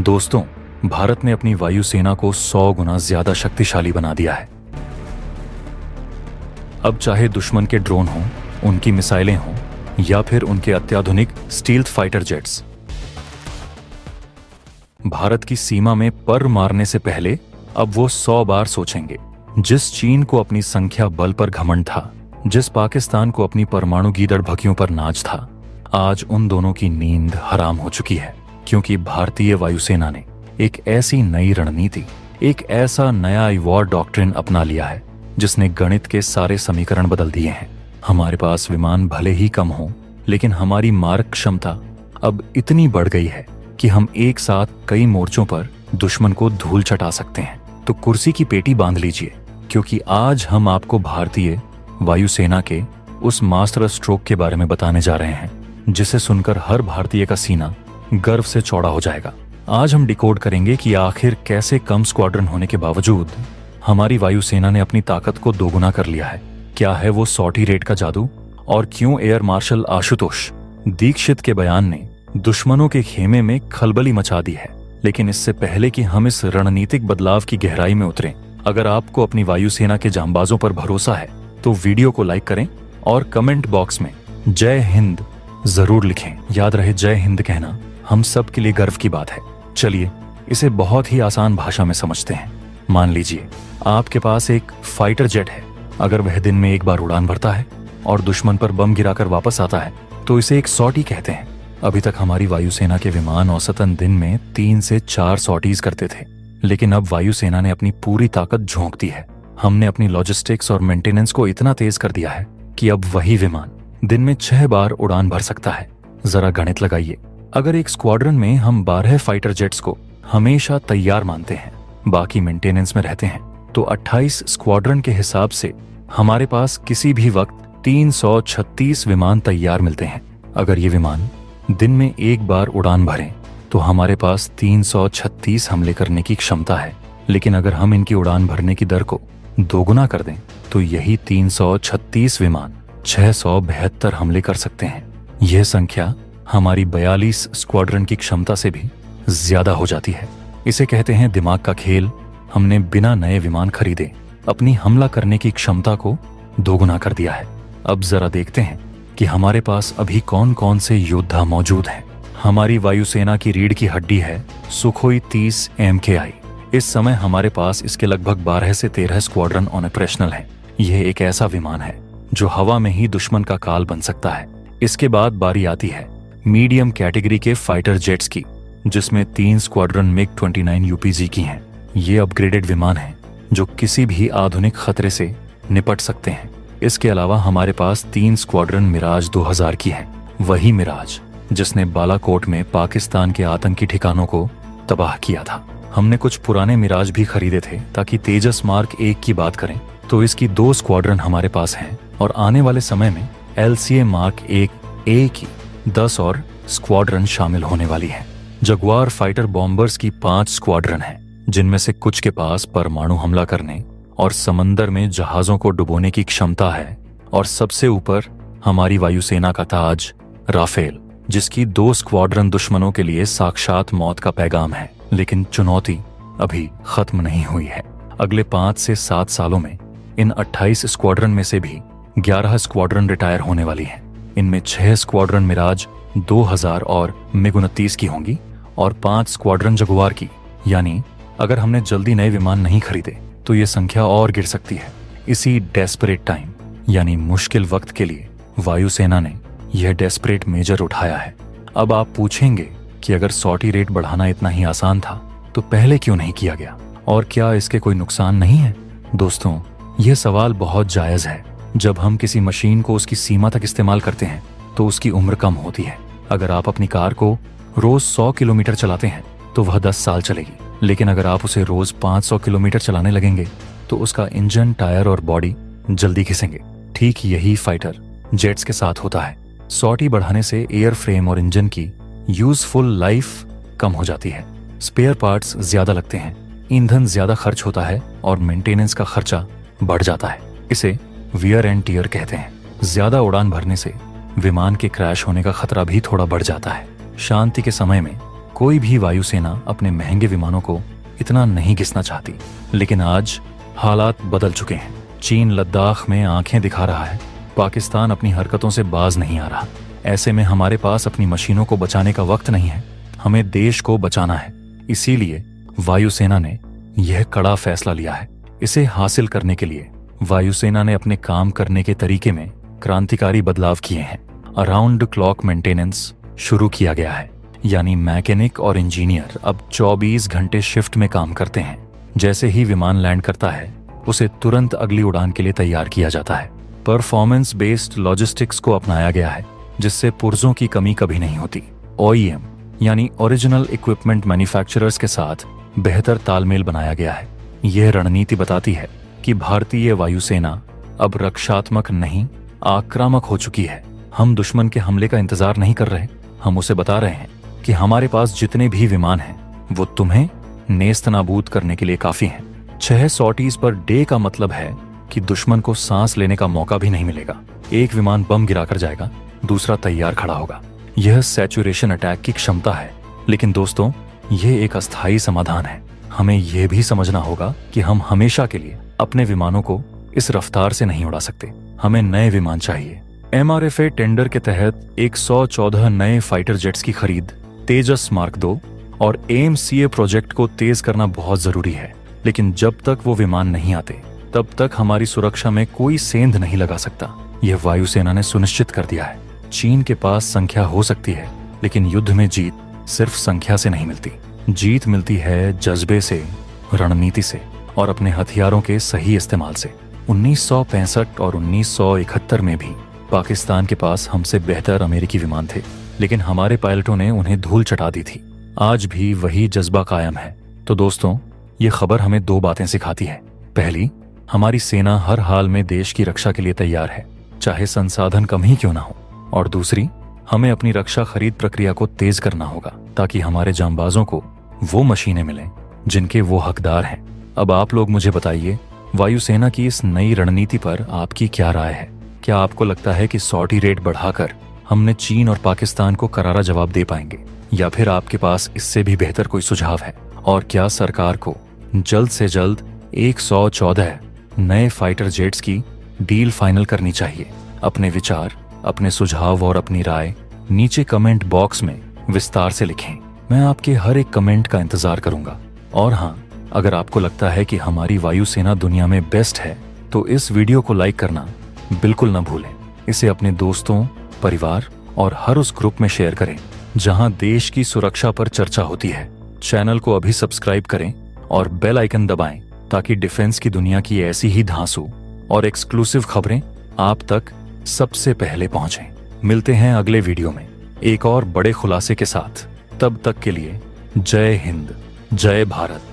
दोस्तों, भारत ने अपनी वायुसेना को 100 गुना ज्यादा शक्तिशाली बना दिया है। अब चाहे दुश्मन के ड्रोन हों, उनकी मिसाइलें हों या फिर उनके अत्याधुनिक स्टील्थ फाइटर जेट्स, भारत की सीमा में पर मारने से पहले अब वो 100 बार सोचेंगे। जिस चीन को अपनी संख्या बल पर घमंड था, जिस पाकिस्तान को अपनी परमाणु गीदड़ भकियों पर नाज था, आज उन दोनों की नींद हराम हो चुकी है, क्योंकि भारतीय वायुसेना ने एक ऐसी नई रणनीति, एक ऐसा नया वॉर डॉक्ट्रिन अपना लिया है जिसने गणित के सारे समीकरण बदल दिए हैं। हमारे पास विमान भले ही कम हो, लेकिन हमारी मारक क्षमता अब इतनी बढ़ गई है कि हम एक साथ कई मोर्चों पर दुश्मन को धूल चटा सकते हैं। तो कुर्सी की पेटी बांध लीजिए, क्योंकि आज हम आपको भारतीय वायुसेना के उस मास्टर स्ट्रोक के बारे में बताने जा रहे हैं, जिसे सुनकर हर भारतीय का सीना गर्व से चौड़ा हो जाएगा। आज हम डिकोड करेंगे कि आखिर कैसे कम स्क्वाड्रन होने के बावजूद हमारी वायुसेना ने अपनी ताकत को दोगुना कर लिया है। क्या है वो सॉर्टी रेट का जादू, और क्यों एयर मार्शल आशुतोष दीक्षित के बयान ने दुश्मनों के खेमे में खलबली मचा दी है। लेकिन इससे पहले कि हम इस रणनीतिक बदलाव की गहराई में उतरें, अगर आपको अपनी वायुसेना के जांबाजों पर भरोसा है तो वीडियो को लाइक करें और कमेंट बॉक्स में जय हिंद जरूर लिखें। याद रहे, जय हिंद कहना हम सब के लिए गर्व की बात है। चलिए इसे बहुत ही आसान भाषा में समझते हैं। मान लीजिए आपके पास एक फाइटर जेट है। अगर वह दिन में एक बार उड़ान भरता है और दुश्मन पर बम गिराकर वापस आता है तो इसे एक सॉर्टी कहते हैं। अभी तक हमारी वायुसेना के विमान औसतन दिन में 3 से 4 सॉर्टीज करते थे, लेकिन अब वायुसेना ने अपनी पूरी ताकत झोंक दी है। हमने अपनी लॉजिस्टिक्स और मेंटेनेंस को इतना तेज कर दिया है कि अब वही विमान दिन में 6 बार उड़ान भर सकता है। जरा गणित लगाइए। अगर एक स्क्वाड्रन में हम 12 फाइटर जेट्स को हमेशा तैयार मानते हैं, बाकी मेंटेनेंस में रहते हैं, तो 28 स्क्वाड्रन के हिसाब से हमारे पास किसी भी वक्त 336 विमान तैयार मिलते हैं। अगर ये विमान दिन में एक बार उड़ान भरें तो हमारे पास 336 हमले करने की क्षमता है। लेकिन अगर हम इनकी उड़ान भरने की दर को दोगुना कर दें तो यही 336 विमान 672 हमले कर सकते हैं। यह संख्या हमारी 42 स्क्वाड्रन की क्षमता से भी ज्यादा हो जाती है। इसे कहते हैं दिमाग का खेल। हमने बिना नए विमान खरीदे अपनी हमला करने की क्षमता को दोगुना कर दिया है। अब जरा देखते हैं कि हमारे पास अभी कौन कौन से योद्धा मौजूद हैं। हमारी वायुसेना की रीढ़ की हड्डी है सुखोई 30 MKI। इस समय हमारे पास इसके लगभग 12 से 13 स्क्वाड्रन ऑपरेशनल हैं। यह एक ऐसा विमान है जो हवा में ही दुश्मन का काल बन सकता है। इसके बाद बारी आती है मीडियम कैटेगरी के फाइटर जेट्स की, जिसमें 3 स्क्वाड्रन MiG-29 UPG की हैं। ये अपग्रेडेड विमान हैं जो किसी भी आधुनिक खतरे से निपट सकते हैं। इसके अलावा हमारे पास 3 स्क्वाड्रन मिराज 2000 की हैं। वही मिराज जिसने बालाकोट में पाकिस्तान के आतंकी ठिकानों को तबाह किया था। हमने कुछ पुराने मिराज भी खरीदे थे ताकि तेजस मार्क 1 की बात करें तो इसकी 2 स्क्वाड्रन हमारे पास हैं, और आने वाले समय में LCA मार्क 1A की 10 और स्क्वाड्रन शामिल होने वाली है। जगुआर फाइटर बॉम्बर्स की 5 स्क्वाड्रन हैं, जिनमें से कुछ के पास परमाणु हमला करने और समंदर में जहाजों को डुबोने की क्षमता है। और सबसे ऊपर हमारी वायुसेना का ताज राफेल, जिसकी 2 स्क्वाड्रन दुश्मनों के लिए साक्षात मौत का पैगाम है। लेकिन चुनौती अभी खत्म नहीं हुई है। अगले 5 से 7 सालों में इन 28 स्क्वाड्रन में से भी 11 स्क्वाड्रन रिटायर होने वाली हैं। इनमें 6 स्क्वाड्रन मिराज 2000 और MiG-29 की होंगी और 5 स्क्वाड्रन जगुआर की। यानी अगर हमने जल्दी नए विमान नहीं खरीदे तो ये संख्या और गिर सकती है। इसी डेस्परेट टाइम यानी मुश्किल वक्त के लिए वायुसेना ने यह डेस्परेट मेजर उठाया है। अब आप पूछेंगे कि अगर सॉर्टी रेट बढ़ाना इतना ही आसान था तो पहले क्यों नहीं किया गया, और क्या इसके कोई नुकसान नहीं है? दोस्तों, यह सवाल बहुत जायज है। जब हम किसी मशीन को उसकी सीमा तक इस्तेमाल करते हैं तो उसकी उम्र कम होती है। अगर आप अपनी कार को रोज 100 किलोमीटर चलाते हैं तो वह 10 साल चलेगी, लेकिन अगर आप उसे रोज 500 किलोमीटर चलाने लगेंगे तो उसका इंजन, टायर और बॉडी जल्दी घिसेंगे। ठीक यही फाइटर जेट्स के साथ होता है। सॉर्टी बढ़ाने से एयर फ्रेम और इंजन की यूजफुल लाइफ कम हो जाती है, स्पेयर पार्ट्स ज्यादा लगते हैं, ईंधन ज्यादा खर्च होता है और मेंटेनेंस का खर्चा बढ़ जाता है। इसे वियर एंड टियर कहते हैं। ज्यादा उड़ान भरने से विमान के क्रैश होने का खतरा भी थोड़ा बढ़ जाता है। शांति के समय में कोई भी वायुसेना अपने महंगे विमानों को इतना नहीं घिसना चाहती, लेकिन आज हालात बदल चुके हैं। चीन लद्दाख में आंखें दिखा रहा है, पाकिस्तान अपनी हरकतों से बाज नहीं आ रहा। ऐसे में हमारे पास अपनी मशीनों को बचाने का वक्त नहीं है, हमें देश को बचाना है। इसीलिए वायुसेना ने यह कड़ा फैसला लिया है। इसे हासिल करने के लिए वायुसेना ने अपने काम करने के तरीके में क्रांतिकारी बदलाव किए हैं। अराउंड क्लॉक मेंटेनेंस शुरू किया गया है, यानी मैकेनिक और इंजीनियर अब 24 घंटे शिफ्ट में काम करते हैं। जैसे ही विमान लैंड करता है, उसे तुरंत अगली उड़ान के लिए तैयार किया जाता है। परफॉर्मेंस बेस्ड लॉजिस्टिक्स को अपनाया गया है, जिससे पुर्जों की कमी कभी नहीं होती। OEM यानी ओरिजिनल इक्विपमेंट मैन्युफैक्चरर्स के साथ बेहतर तालमेल बनाया गया है। यह रणनीति बताती है कि भारतीय वायुसेना अब रक्षात्मक नहीं, आक्रामक हो चुकी है। हम दुश्मन के हमले का इंतजार नहीं कर रहे, हम उसे बता रहे हैं कि हमारे पास जितने भी विमान हैं वो तुम्हें नेस्तनाबूद करने के लिए काफी हैं। 6 सॉर्टीज पर डे का मतलब है कि दुश्मन को सांस लेने का मौका भी नहीं मिलेगा। एक विमान बम गिराकर जाएगा, दूसरा तैयार खड़ा होगा। यह सैचुरेशन अटैक की क्षमता है। लेकिन दोस्तों, यह एक अस्थायी समाधान है। हमें यह भी समझना होगा कि हम हमेशा के लिए अपने विमानों को इस रफ्तार से नहीं उड़ा सकते। हमें नए विमान चाहिए। MRFA टेंडर के तहत 114 नए फाइटर जेट्स की खरीद, तेजस मार्क 2 और AMCA प्रोजेक्ट को तेज करना बहुत जरूरी है। लेकिन जब तक वो विमान नहीं आते, तब तक हमारी सुरक्षा में कोई सेंध नहीं लगा सकता। यह वायुसेना ने सुनिश्चित कर दिया है। चीन के पास संख्या हो सकती है, लेकिन युद्ध में जीत सिर्फ संख्या से नहीं मिलती। जीत मिलती है जज्बे से, रणनीति से और अपने हथियारों के सही इस्तेमाल से। 1965 और 1971 में भी पाकिस्तान के पास हमसे बेहतर अमेरिकी विमान थे, लेकिन हमारे पायलटों ने उन्हें धूल चटा दी थी। आज भी वही जज्बा कायम है। तो दोस्तों, ये खबर हमें 2 बातें सिखाती है। पहली, हमारी सेना हर हाल में देश की रक्षा के लिए तैयार है, चाहे संसाधन कम ही क्यों ना हो। और दूसरी, हमें अपनी रक्षा खरीद प्रक्रिया को तेज करना होगा, ताकि हमारे जांबाजों को वो मशीनें मिलें जिनके वो हकदार हैं। अब आप लोग मुझे बताइए, वायुसेना की इस नई रणनीति पर आपकी क्या राय है? क्या आपको लगता है कि सॉर्टी रेट बढ़ाकर हमने चीन और पाकिस्तान को करारा जवाब दे पाएंगे, या फिर आपके पास इससे भी बेहतर कोई सुझाव है? और क्या सरकार को जल्द से जल्द 114 नए फाइटर जेट्स की डील फाइनल करनी चाहिए? अपने विचार, अपने सुझाव और अपनी राय नीचे कमेंट बॉक्स में विस्तार से लिखें। मैं आपके हर एक कमेंट का इंतजार करूंगा। और हाँ, अगर आपको लगता है कि हमारी वायुसेना दुनिया में बेस्ट है, तो इस वीडियो को लाइक करना बिल्कुल न भूलें। इसे अपने दोस्तों, परिवार और हर उस ग्रुप में शेयर करें जहां देश की सुरक्षा पर चर्चा होती है। चैनल को अभी सब्सक्राइब करें और बेल आइकन दबाएं, ताकि डिफेंस की दुनिया की ऐसी ही धांसू और एक्सक्लूसिव खबरें आप तक सबसे पहले पहुंचें। मिलते हैं अगले वीडियो में एक और बड़े खुलासे के साथ। तब तक के लिए जय हिंद, जय भारत।